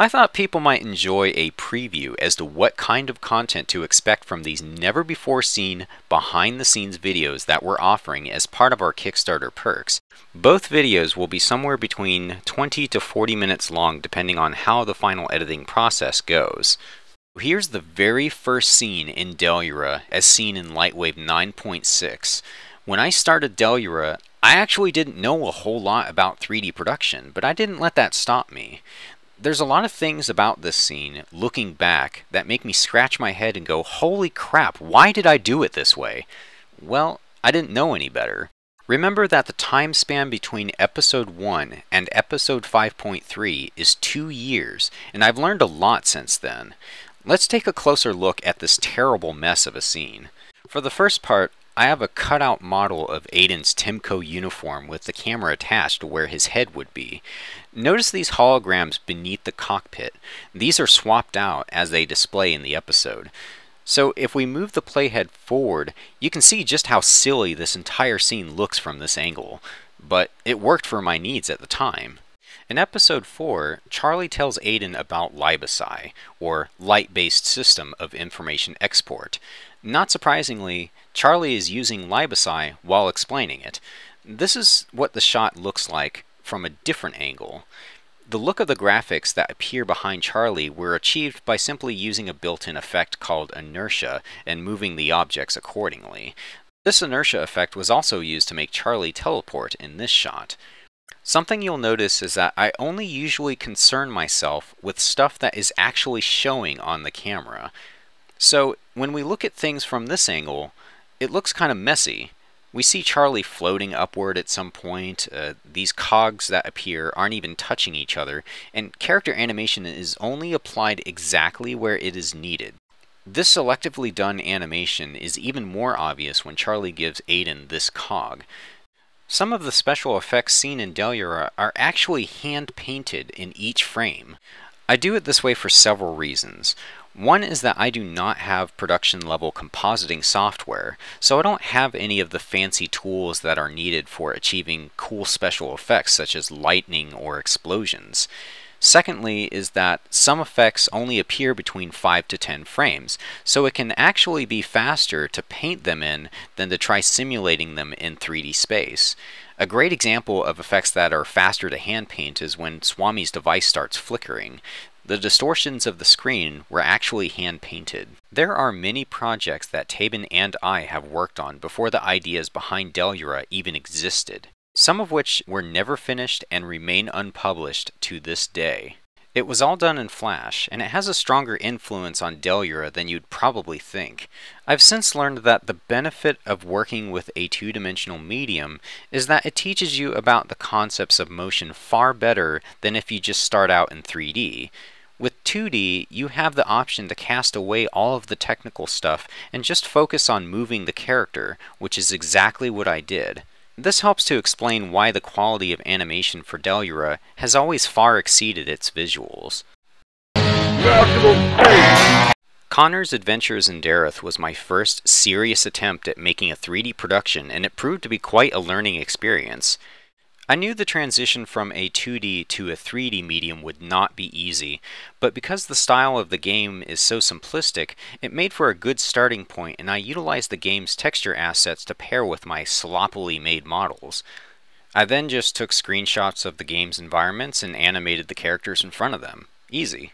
I thought people might enjoy a preview as to what kind of content to expect from these never-before-seen behind-the-scenes videos that we're offering as part of our Kickstarter perks. Both videos will be somewhere between 20 to 40 minutes long depending on how the final editing process goes. Here's the very first scene in Delura as seen in Lightwave 9.6. When I started Delura, I actually didn't know a whole lot about 3D production, but I didn't let that stop me. There's a lot of things about this scene, looking back, that make me scratch my head and go, holy crap, why did I do it this way? Well, I didn't know any better. Remember that the time span between episode 1 and episode 5.3 is 2 years, and I've learned a lot since then. Let's take a closer look at this terrible mess of a scene. For the first part, I have a cutout model of Aiden's Timco uniform with the camera attached to where his head would be. Notice these holograms beneath the cockpit. These are swapped out as they display in the episode. So if we move the playhead forward, you can see just how silly this entire scene looks from this angle. But it worked for my needs at the time. In episode 4, Charlie tells Aiden about LibSI, or Light-Based System of Information Export. Not surprisingly, Charlie is using LibSI while explaining it. This is what the shot looks like from a different angle. The look of the graphics that appear behind Charlie were achieved by simply using a built-in effect called inertia and moving the objects accordingly. This inertia effect was also used to make Charlie teleport in this shot. Something you'll notice is that I only usually concern myself with stuff that is actually showing on the camera. So when we look at things from this angle, it looks kind of messy. We see Charlie floating upward at some point, these cogs that appear aren't even touching each other, and character animation is only applied exactly where it is needed. This selectively done animation is even more obvious when Charlie gives Aiden this cog. Some of the special effects seen in Delura are actually hand-painted in each frame. I do it this way for several reasons. One is that I do not have production-level compositing software, so I don't have any of the fancy tools that are needed for achieving cool special effects such as lightning or explosions. Secondly is that some effects only appear between 5 to 10 frames, so it can actually be faster to paint them in than to try simulating them in 3D space. A great example of effects that are faster to hand paint is when Swami's device starts flickering. The distortions of the screen were actually hand painted. There are many projects that Tabin and I have worked on before the ideas behind Delura even existed, some of which were never finished and remain unpublished to this day. It was all done in Flash, and it has a stronger influence on Delura than you'd probably think. I've since learned that the benefit of working with a two-dimensional medium is that it teaches you about the concepts of motion far better than if you just start out in 3D. With 2D, you have the option to cast away all of the technical stuff and just focus on moving the character, which is exactly what I did. This helps to explain why the quality of animation for Delura has always far exceeded its visuals. Connor's Adventures in Dareth was my first serious attempt at making a 3D production, and it proved to be quite a learning experience. I knew the transition from a 2D to a 3D medium would not be easy, but because the style of the game is so simplistic, it made for a good starting point, and I utilized the game's texture assets to pair with my sloppily made models. I then just took screenshots of the game's environments and animated the characters in front of them. Easy.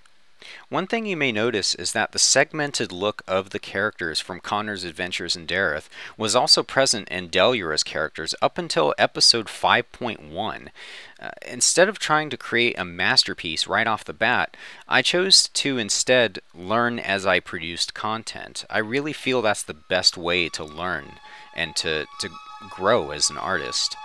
One thing you may notice is that the segmented look of the characters from Connor's Adventures in Dareth was also present in Delura's characters up until episode 5.1. Instead of trying to create a masterpiece right off the bat, I chose to instead learn as I produced content. I really feel that's the best way to learn and to grow as an artist.